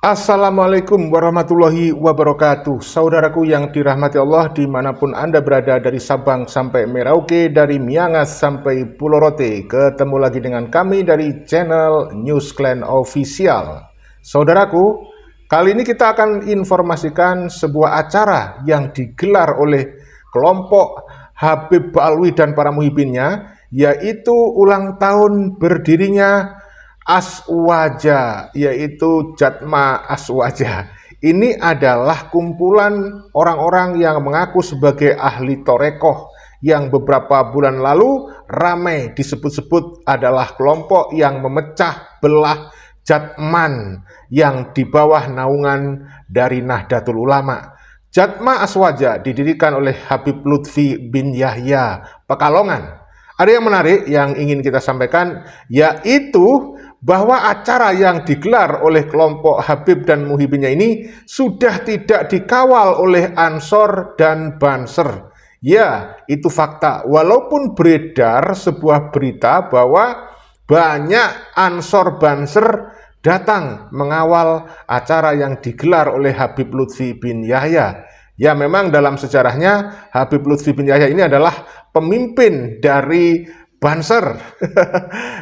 Assalamualaikum warahmatullahi wabarakatuh. Saudaraku yang dirahmati Allah dimanapun Anda berada, dari Sabang sampai Merauke, dari Miangas sampai Pulau Rote, ketemu lagi dengan kami dari channel News Clan Official. Saudaraku, kali ini kita akan informasikan sebuah acara yang digelar oleh kelompok Habib Ba'alwi dan para muhibinnya, yaitu ulang tahun berdirinya Aswaja, yaitu Jatma Aswaja. Ini adalah kumpulan orang-orang yang mengaku sebagai ahli torekoh yang beberapa bulan lalu ramai disebut-sebut adalah kelompok yang memecah belah Jatman yang di bawah naungan dari Nahdlatul Ulama. Jatma Aswaja didirikan oleh Habib Lutfi bin Yahya Pekalongan. Ada yang menarik yang ingin kita sampaikan, yaitu bahwa acara yang digelar oleh kelompok Habib dan muhibinnya ini sudah tidak dikawal oleh Ansor dan Banser. Ya, itu fakta. Walaupun beredar sebuah berita bahwa banyak Ansor Banser datang mengawal acara yang digelar oleh Habib Lutfi bin Yahya. Ya, memang dalam sejarahnya Habib Lutfi bin Yahya ini adalah pemimpin dari Banser.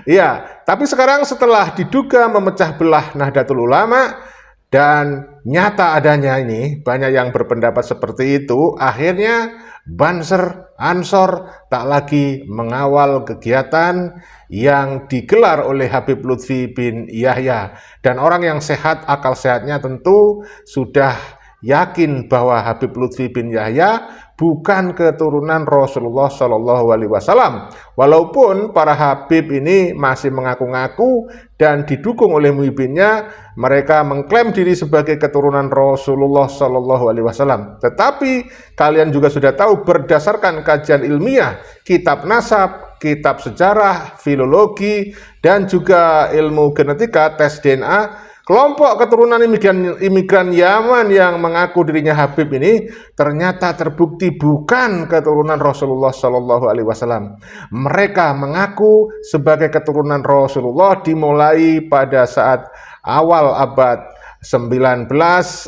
Ya, tapi sekarang setelah diduga memecah belah Nahdlatul Ulama dan nyata adanya ini banyak yang berpendapat seperti itu, akhirnya Banser, Ansor tak lagi mengawal kegiatan yang digelar oleh Habib Lutfi bin Yahya. Dan orang yang sehat, akal sehatnya tentu sudah yakin bahwa Habib Lutfi bin Yahya bukan keturunan Rasulullah Shallallahu Alaihi Wasallam. Walaupun para Habib ini masih mengaku-ngaku dan didukung oleh muhibinnya, mereka mengklaim diri sebagai keturunan Rasulullah Shallallahu Alaihi Wasallam. Tetapi kalian juga sudah tahu, berdasarkan kajian ilmiah, kitab nasab, kitab sejarah, filologi, dan juga ilmu genetika, tes DNA, kelompok keturunan imigran Yaman yang mengaku dirinya Habib ini ternyata terbukti bukan keturunan Rasulullah Shallallahu Alaihi Wasallam. Mereka mengaku sebagai keturunan Rasulullah dimulai pada saat awal abad 19,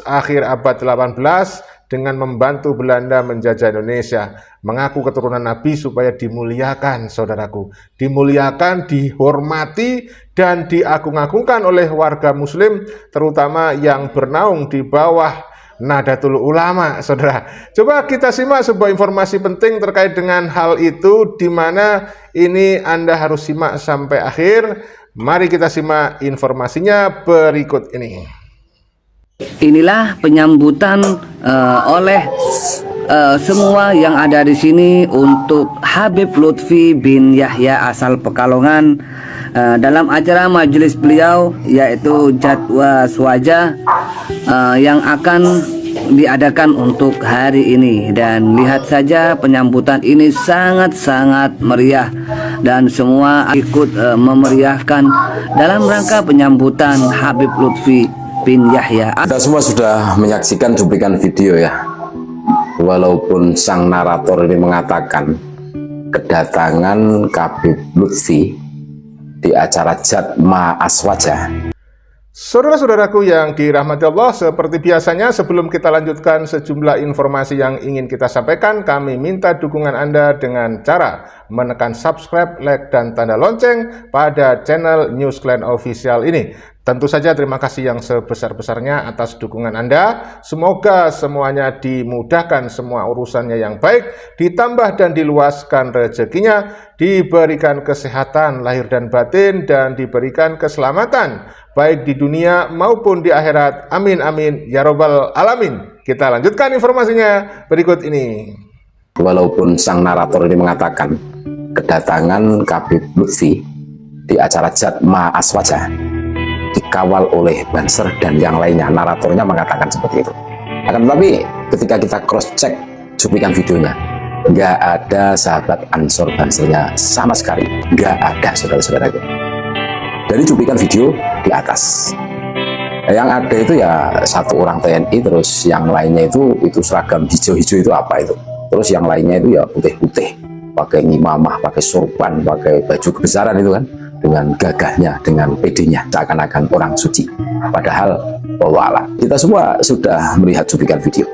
akhir abad 18, dengan membantu Belanda menjajah Indonesia. Mengaku keturunan Nabi supaya dimuliakan, saudaraku. Dimuliakan, dihormati, dan diagung-agungkan oleh warga muslim, terutama yang bernaung di bawah Nahdlatul Ulama, saudara. Coba kita simak sebuah informasi penting terkait dengan hal itu, di mana ini Anda harus simak sampai akhir. Mari kita simak informasinya berikut ini. Inilah penyambutan oleh semua yang ada di sini untuk Habib Lutfi bin Yahya asal Pekalongan dalam acara majelis beliau, yaitu Jatma Aswaja yang akan diadakan untuk hari ini. Dan lihat saja, penyambutan ini sangat-sangat meriah dan semua ikut memeriahkan dalam rangka penyambutan Habib Lutfi bin Yahya. Kita semua sudah menyaksikan cuplikan video ya. Walaupun sang narator ini mengatakan kedatangan Habib Lutfi di acara Jatma Aswaja. Saudara-saudaraku yang dirahmati Allah, seperti biasanya sebelum kita lanjutkan sejumlah informasi yang ingin kita sampaikan, kami minta dukungan Anda dengan cara menekan subscribe, like, dan tanda lonceng pada channel News Clan Official ini. Tentu saja terima kasih yang sebesar-besarnya atas dukungan Anda. Semoga semuanya dimudahkan, semua urusannya yang baik, ditambah dan diluaskan rezekinya, diberikan kesehatan lahir dan batin, dan diberikan keselamatan baik di dunia maupun di akhirat. Amin amin ya robbal alamin. Kita lanjutkan informasinya berikut ini. Walaupun sang narator ini mengatakan kedatangan Habib Lutfi di acara Jatma Aswaja dikawal oleh Banser dan yang lainnya, naratornya mengatakan seperti itu. Akan tetapi ketika kita cross check cuplikan videonya, nggak ada sahabat Ansor Bansernya sama sekali, nggak ada, saudara-saudara. Dari cuplikan video di atas, yang ada itu ya satu orang TNI, terus yang lainnya itu seragam hijau-hijau itu apa itu, terus yang lainnya itu ya putih-putih, pakai ngimamah, pakai sorban, pakai baju kebesaran itu kan. dengan gagahnya, dengan pedenya, seakan-akan orang suci. Padahal, wallah, kita semua sudah melihat cuplikan video.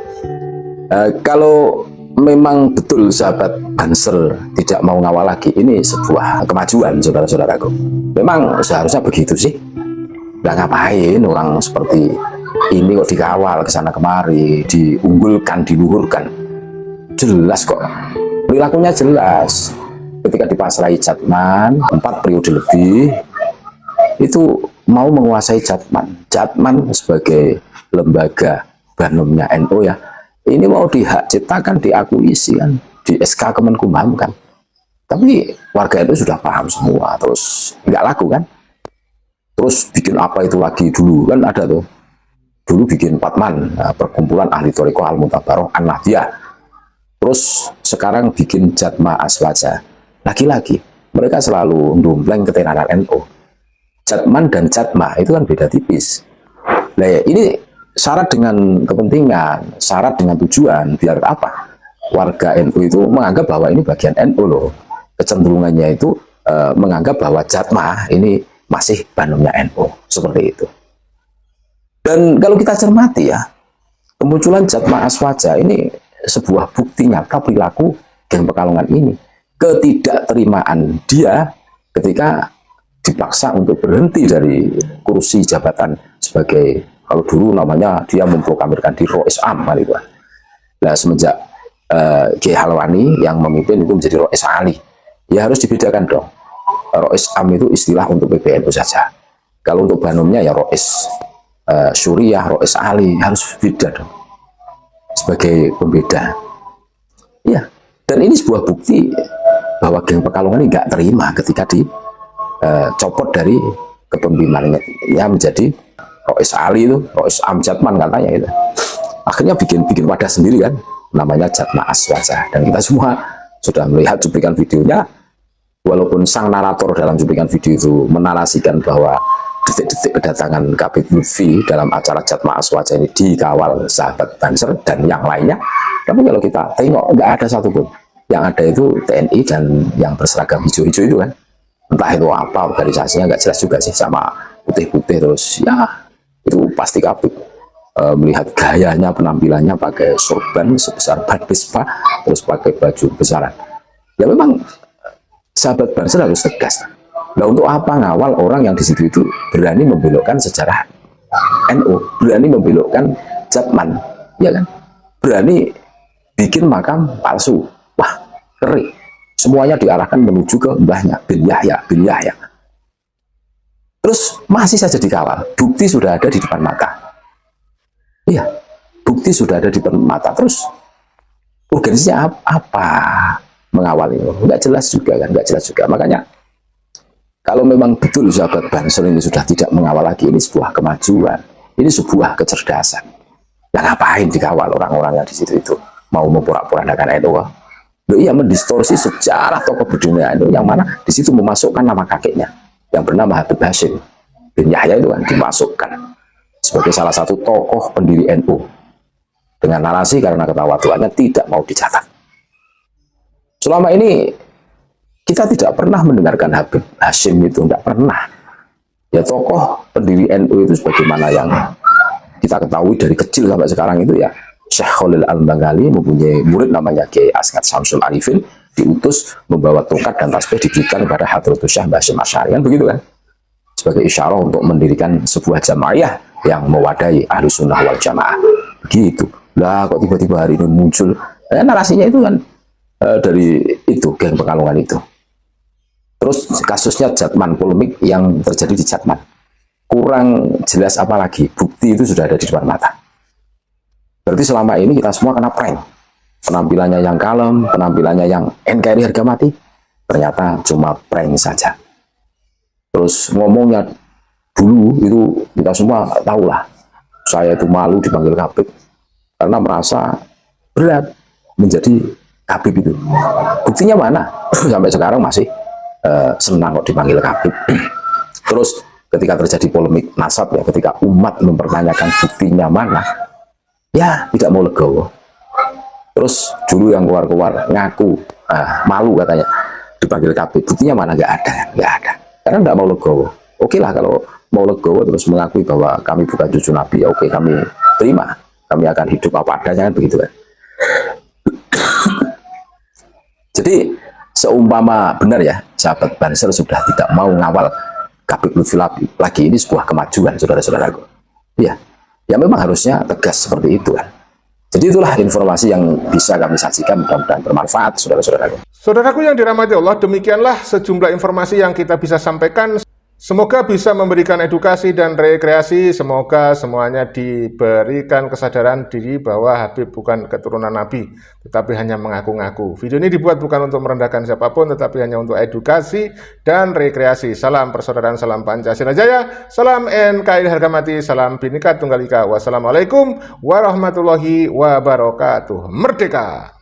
Kalau memang betul sahabat Banser tidak mau ngawal lagi, ini sebuah kemajuan, saudara-saudaraku. Memang seharusnya begitu sih. Nah, ngapain orang seperti ini kok dikawal ke sana kemari, diunggulkan, diluhurkan? Jelas kok, perilakunya jelas. Ketika dipasrai Jatman 4 periode lebih, itu mau menguasai Jatman sebagai lembaga Banomnya NU ya, ini mau dihak ciptakan, diakuisi kan, di SK Kemenkumham kan. Tapi warga NU sudah paham semua, terus nggak laku kan. Terus bikin apa itu lagi dulu kan, ada tuh dulu bikin Patman, perkumpulan ahli Thariqah Al-Mutabaroh An-Nahdiyah. Terus sekarang bikin Jatma Aswaja. Lagi-lagi mereka selalu ndompleng ketenaran NU. Jatman dan Jatma itu kan beda tipis. Nah, ini syarat dengan kepentingan, syarat dengan tujuan, biar apa? Warga NU itu menganggap bahwa ini bagian NU loh. Kecenderungannya itu menganggap bahwa Jatma ini masih Banomnya NU, seperti itu. Dan kalau kita cermati ya, kemunculan Jatma Aswaja ini sebuah bukti nyata perilaku geng Pekalongan ini. Ketidakterimaan dia ketika dipaksa untuk berhenti dari kursi jabatan sebagai, kalau dulu namanya dia memproklamirkan di Rois Am kali itu. Nah, semenjak Kiai Halwani yang memimpin itu menjadi Rois Ali, ya harus dibedakan dong. Rois Am itu istilah untuk PBNU saja. Kalau untuk Banomnya ya Rois Syuriah, Rois Ali, harus beda dong sebagai pembeda. Ya, dan ini sebuah bukti bahwa geng Pekalongan ini nggak terima ketika dicopot dari kepemimpinannya ya menjadi Rois Ali itu, Rois Am Jatman katanya itu. Akhirnya bikin wadah sendiri kan, namanya Jatma Aswaja. Dan kita semua sudah melihat cuplikan videonya, walaupun sang narator dalam cuplikan video itu menarasikan bahwa detik-detik kedatangan Kabid Lutfi dalam acara Jatma Aswaja ini dikawal sahabat Banser dan yang lainnya, tapi kalau kita tengok nggak ada satupun. Yang ada itu TNI dan yang berseragam hijau-hijau itu kan, entah itu apa organisasinya nggak jelas juga sih, sama putih-putih terus ya, itu pasti Kabid melihat gayanya, penampilannya pakai sorban sebesar ban Vespa, terus pakai baju besaran. Ya memang sahabat Banser harus tegas. Nah, untuk apa ngawal orang yang di situ itu berani membelokkan sejarah NU, berani membelokkan Jatman, ya kan? Berani bikin makam palsu. Wah, ngeri. Semuanya diarahkan menuju ke mbahnya bin Yahya, bin Yahya. Terus masih saja dikawal. Bukti sudah ada di depan mata. Iya, bukti sudah ada di depan mata. Terus urgensinya apa mengawal ini? Nggak jelas juga kan, nggak jelas juga. Makanya kalau memang betul sahabat Banser ini sudah tidak mengawal lagi, ini sebuah kemajuan, ini sebuah kecerdasan. Yang ngapain dikawal orang-orang yang di situ itu? Mau memporak-porandakan NU? Ia mendistorsi sejarah tokoh berdunia NU, yang mana di situ memasukkan nama kakeknya yang bernama Habib Hashim bin Yahya itu kan dimasukkan sebagai salah satu tokoh pendiri NU dengan narasi karena ketawaduannya tidak mau dicatat. Selama ini kita tidak pernah mendengarkan Habib Hashim itu, tidak pernah. Ya, tokoh pendiri NU itu sebagaimana yang kita ketahui dari kecil sampai sekarang itu ya, Syekh Khalil Al-Bangali mempunyai murid namanya Kiai As'ad Syamsul Arifin, diutus membawa tongkat dan tasbih diberikan kepada Hadratus Syekh Basyir Asy'ari, kan begitu kan? Sebagai isyarah untuk mendirikan sebuah jamaah yang mewadahi ahli sunnah wal jamaah. Begitu. Lah kok tiba-tiba hari ini muncul narasinya itu kan dari itu geng Pekalongan itu. Terus kasusnya Jatman, polemik yang terjadi di Jatman, kurang jelas apa lagi, bukti itu sudah ada di depan mata. Berarti selama ini kita semua kena prank. Penampilannya yang kalem, penampilannya yang NKRI harga mati, ternyata cuma prank saja. Terus ngomongnya dulu itu kita semua tahulah, saya itu malu dipanggil Kabid karena merasa berat menjadi Kabid itu. Buktinya mana? Sampai sekarang masih senang kok dipanggil Kabid. Terus ketika terjadi polemik nasab ya, ketika umat mempertanyakan buktinya mana, ya tidak mau legowo. Terus dulu yang keluar-keluar ngaku malu katanya dipanggil Kabid, buktinya mana? Nggak ada, nggak ada. karena tidak mau legowo. Oke lah kalau mau legowo terus mengakui bahwa kami bukan cucu Nabi, ya oke, kami terima, kami akan hidup apa adanya, kan begitu kan. Jadi seumpama benar ya sahabat Banser sudah tidak mau ngawal Habib Lutfi lagi, ini sebuah kemajuan saudara-saudaraku. Ya, ya memang harusnya tegas seperti itu kan. Jadi itulah informasi yang bisa kami sajikan, mudah-mudahan bermanfaat saudara-saudaraku. Saudaraku yang dirahmati Allah, demikianlah sejumlah informasi yang kita bisa sampaikan. Semoga bisa memberikan edukasi dan rekreasi. Semoga semuanya diberikan kesadaran diri bahwa Habib bukan keturunan Nabi, tetapi hanya mengaku-ngaku. Video ini dibuat bukan untuk merendahkan siapapun, tetapi hanya untuk edukasi dan rekreasi. Salam persaudaraan, salam Pancasila Jaya, salam NKRI harga mati, salam Bhinneka Tunggal Ika. Wassalamualaikum warahmatullahi wabarakatuh. Merdeka!